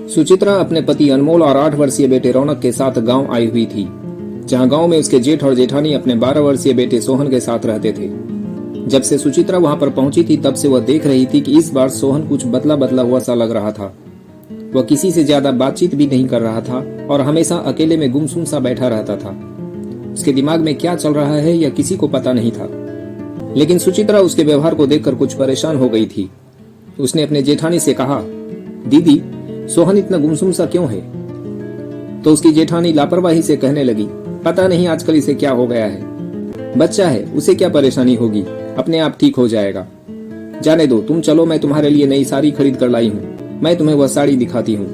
सुचित्रा अपने पति अनमोल और 8 वर्षीय बेटे रौनक के साथ गांव आई हुई थी, जहां गांव में उसके जेठ और जेठानी अपने 12 वर्षीय बेटे सोहन के साथ रहते थे। जब से सुचित्रा वहां पर पहुंची थी तब से वह देख रही थी कि इस बार सोहन कुछ बदला बदला हुआ सा लग रहा था। वह किसी से ज्यादा बातचीत भी नहीं कर रहा था और हमेशा अकेले में गुमसुम सा बैठा रहता था। उसके दिमाग में क्या चल रहा है यह किसी को पता नहीं था। लेकिन सुचित्रा उसके व्यवहार को देखकर कुछ परेशान हो गई थी। उसने अपने जेठानी से कहा, दीदी, सोहन इतना गुमसुम सा क्यों है? तो उसकी जेठानी लापरवाही से कहने लगी, पता नहीं आजकल इसे क्या हो गया है। बच्चा है, उसे क्या परेशानी होगी, अपने आप ठीक हो जाएगा। जाने दो, तुम चलो, मैं तुम्हारे लिए नई साड़ी खरीद कर लाई हूँ। मैं तुम्हें वह साड़ी दिखाती हूँ।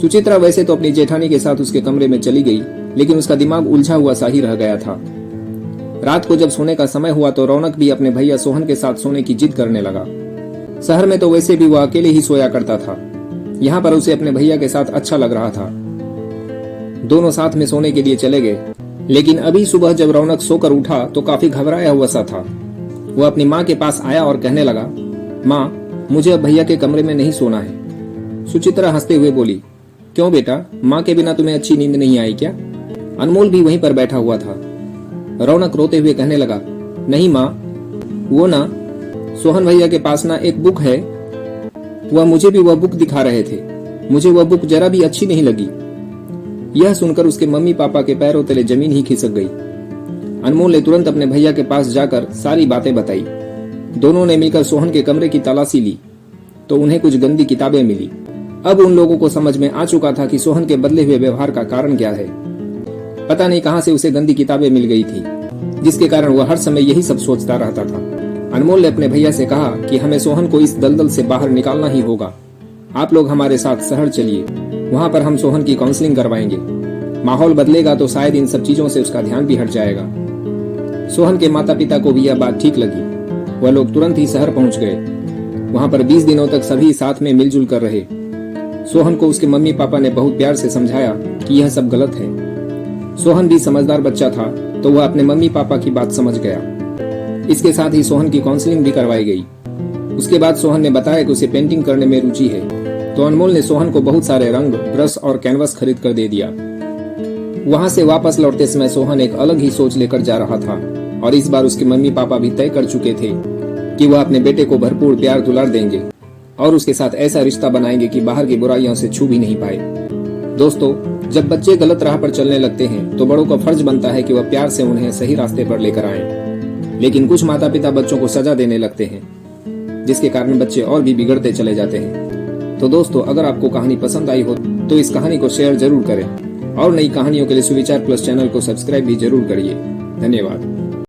सुचित्रा वैसे तो अपनी जेठानी के साथ उसके कमरे में चली गई, लेकिन उसका दिमाग उलझा हुआ सा ही रह गया था। रात को जब सोने का समय हुआ तो रौनक भी अपने भैया सोहन के साथ सोने की जिद करने लगा। शहर में तो वैसे भी वह अकेले ही सोया करता था, यहाँ पर उसे अपने भैया के साथ अच्छा लग रहा था। दोनों साथ में सोने के लिए चले गए। लेकिन अभी सुबह जब रौनक सोकर उठा तो काफी घबराया हुआ सा था। वह अपनी माँ के पास आया और कहने लगा, माँ, मुझे अब भैया के कमरे में नहीं सोना है। सुचित्रा हंसते हुए बोली, क्यों बेटा, माँ के बिना तुम्हें अच्छी नींद नहीं आई क्या? अनमोल भी वहीं पर बैठा हुआ था। रौनक रोते हुए कहने लगा, नहीं माँ, वो ना, सोहन भैया के पास ना एक बुक है, वह मुझे भी वह बुक दिखा रहे थे। मुझे वह बुक जरा भी अच्छी नहीं लगी। यह सुनकर उसके मम्मी पापा के पैरों तले जमीन ही खिसक गई। अनमोल ने तुरंत अपने भैया के पास जाकर सारी बातें बताई। दोनों ने मिलकर सोहन के कमरे की तलाशी ली तो उन्हें कुछ गंदी किताबें मिली। अब उन लोगों को समझ में आ चुका था कि सोहन के बदले हुए व्यवहार का कारण क्या है। पता नहीं कहां से उसे गंदी किताबें मिल गई थी, जिसके कारण वह हर समय यही सब सोचता रहता था। अनमोल ने अपने भैया से कहा कि हमें सोहन को इस दलदल से बाहर निकालना ही होगा। आप लोग हमारे साथ शहर चलिए, वहाँ पर हम सोहन की काउंसलिंग करवाएंगे। माहौल बदलेगा तो शायद इन सब चीजों से उसका ध्यान भी हट जाएगा। सोहन के माता पिता को भी यह बात ठीक लगी। वह लोग तुरंत ही शहर पहुंच गए। वहाँ पर 20 दिनों तक सभी साथ में मिलजुल कर रहे। सोहन को उसके मम्मी पापा ने बहुत प्यार से समझाया कि यह सब गलत है। सोहन भी समझदार बच्चा था तो वह अपने मम्मी पापा की बात समझ गया। इसके साथ ही सोहन की काउंसलिंग भी करवाई गई। उसके बाद सोहन ने बताया कि उसे पेंटिंग करने में रुचि है, तो अनमोल ने सोहन को बहुत सारे रंग, ब्रश और कैनवस खरीद कर दे दिया। वहां से वापस लौटते समय सोहन एक अलग ही सोच लेकर जा रहा था और इस बार उसके मम्मी पापा भी तय कर चुके थे कि वह अपने बेटे को भरपूर प्यार दुलार देंगे और उसके साथ ऐसा रिश्ता बनाएंगे कि बाहर की बुराइयों से छू भी नहीं पाए। दोस्तों, जब बच्चे गलत राह पर चलने लगते हैं तो बड़ों का फर्ज बनता है कि वह प्यार से उन्हें सही रास्ते पर लेकर आएं। लेकिन कुछ माता पिता बच्चों को सजा देने लगते हैं, जिसके कारण बच्चे और भी बिगड़ते चले जाते हैं। तो दोस्तों, अगर आपको कहानी पसंद आई हो तो इस कहानी को शेयर जरूर करें और नई कहानियों के लिए सुविचार प्लस चैनल को सब्सक्राइब भी जरूर करिए। धन्यवाद।